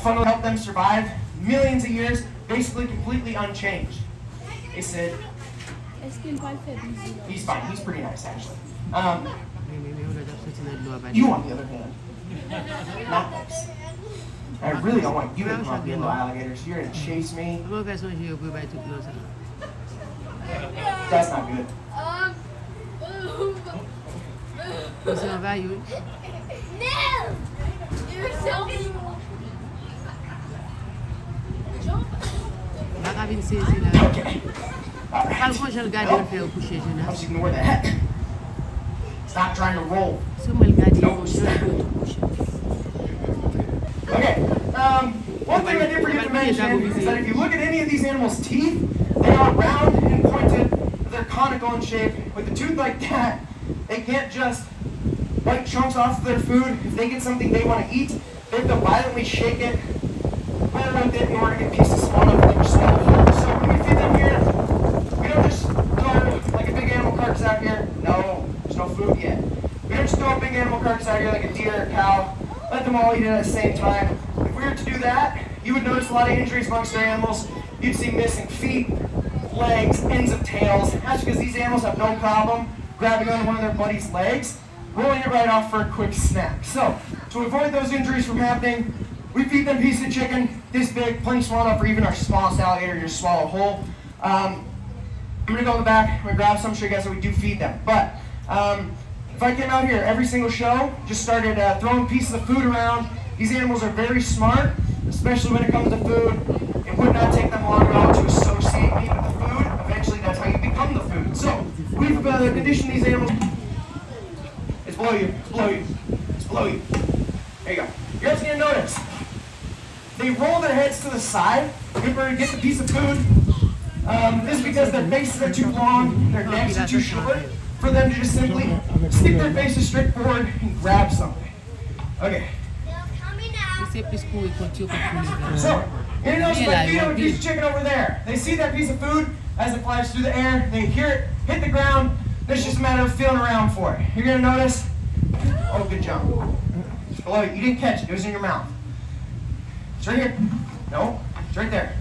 Funnel help them survive millions of years, basically completely unchanged. They said Est-ce qu'il va le faire bisous? he's fine. He's pretty nice actually. Mais on a sorti notre doigt à You, on the other hand, not nice. I really don't want you to come up here, little alligators. You're gonna chase me. Comment faire son jeu pour tout le ça? That's not good. On s'en va, you. No! You're so La cabine saisie là. Okay. All Pas right. le je le garde, on fait au coucher, I'll Jonas. just ignore that. Stop trying to roll. Si moi le garde, No, je stop. vais au coucher. Okay. One thing I did forget to mention is that if you look at any of these animals' teeth, they are round and pointed. They're conical in shape. With a tooth like that, they can't just bite chunks off of their food. If they get something they want to eat, they have to violently shake it, play with it in order to get pieces swallowed up in their stomach. So when we feed them here, we don't just throw like a big animal carcass out here. No, there's no food yet. We don't just throw a big animal carcass out here like a deer or a cow. Let them all eat it at the same time. If we were to do that, you would notice a lot of injuries amongst our animals. You'd see missing feet, legs, ends of tails. That's because these animals have no problem grabbing on one of their buddy's legs, rolling it right off for a quick snack. So, to avoid those injuries from happening, we feed them pieces of chicken this big, plenty swallowed up for even our smallest alligator to just swallow whole. I'm gonna go in the back, I'm gonna grab some, show you guys how we do feed them. But if I came out here every single show, just started throwing pieces of food around, these animals are very smart, especially when it comes to food. It would not take them long at all to associate me with the food. Eventually, that's how you become the food. So, we've conditioned these animals. It's below you, it's below you, it's below you. There you go. You're just gonna notice, they roll their heads to the side in order to get the piece of food. This is because their faces are too long, their necks are too short, for them to just simply stick their faces straight forward and grab something. Okay. So, you notice if I feed them a piece of chicken over there, they see that piece of food as it flies through the air, they hear it hit the ground, it's just a matter of feeling around for it. You're gonna notice, oh, good job. It's below you, you didn't catch it, it was in your mouth. It's right here. No, it's right there.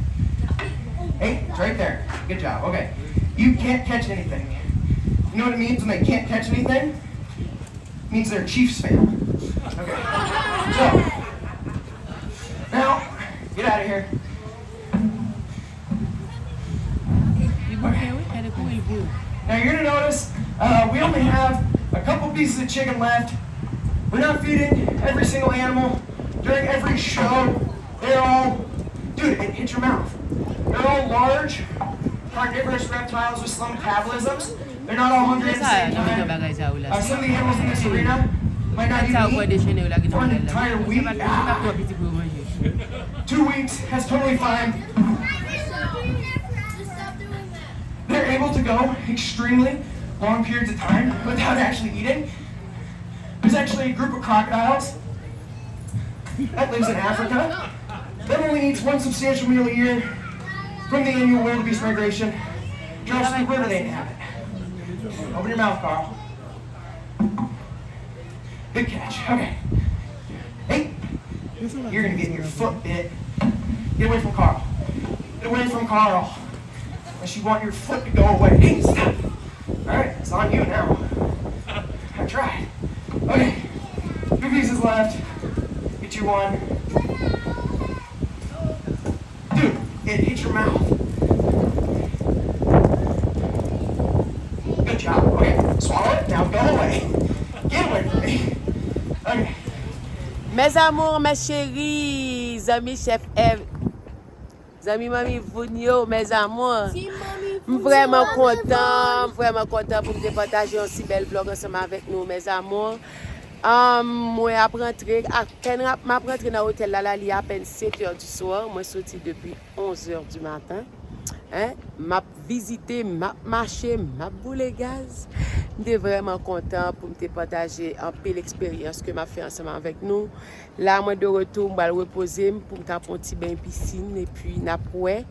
Hey, it's right there. Good job, okay. You can't catch anything. You know what it means when they can't catch anything? It means they're a Chiefs fan. Okay. So, now, get out of here. Okay. Now you're gonna notice we only have a couple pieces of chicken left. We're not feeding every single animal during every show. They're all, dude, it hit your mouth. They're all large, carnivorous reptiles with slow metabolisms. They're not all hungry at the same time. Some of the animals in this arena might not even eat for an entire week. 2 weeks, that's totally fine. They're able to go extremely long periods of time without actually eating. There's actually a group of crocodiles that lives in Africa that only eats one substantial meal a year from the annual wildebeest migration. Drives the river they inhabit. Open your mouth, Carl. Good catch. Okay. Hey, you're gonna get your foot bit. Get away from Carl. Get away from Carl. Unless you want your foot to go away. Hey, stop. Alright, it's on you now. I tried. Okay. 2 pieces left. Get you one. Dude, it hit your mouth. Good job. Okay, swallow it. Now go away. Get away from me. Okay. Mes amours, mes chéris, amis chef Eve, amis mami Vounio, mes amours. Vraiment content pour te partager un si bel vlog ensemble avec nous, mes amours. Moi, après m'a rentré dans l'hôtel là, il y a à peine 7h du soir. Moi, sorti depuis 11h du matin. M'a visité, m'a marché, m'a boulé gaz. J'étais vraiment content pour me partager un peu l'expérience que m'a fait ensemble avec nous. Là, moi de retour, je vais reposer pour me faire un petit bain piscine et puis n'après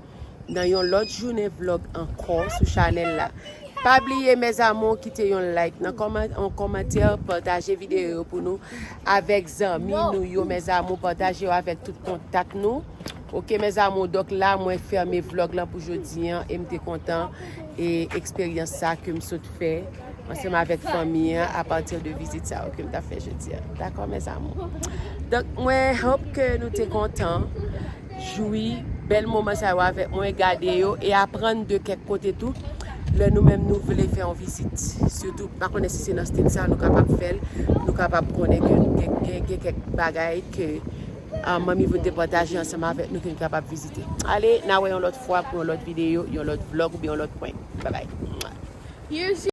dans une autre journée vlog encore sur channel là. Pas oublier mes amours quitter un like, un commentaire, partager vidéo pour nous avec amis nous mes amours, partager avec tout contact nous. OK mes amours, donc là moi faire mes vlogs là pour aujourd'hui et m'étais content et expérience ça que me saute fait ensemble avec famille à partir de visite ça que m'ta fait jeudi. D'accord mes amours. Donc moi hope que nous t'es content. Jouir bel moment ça avec moi garder yo et apprendre de quelque côté tout. Là nous-mêmes nous voulons faire une visite. Surtout pas connaître si c'est dans cette ça nous capable faire, nous capable connaître quelques bagages que mamie veut te partager ensemble avec nous que nous capable visiter. Allez, nous voyons l'autre fois pour l'autre vidéo, un autre vlog ou bien l'autre point. Bye bye.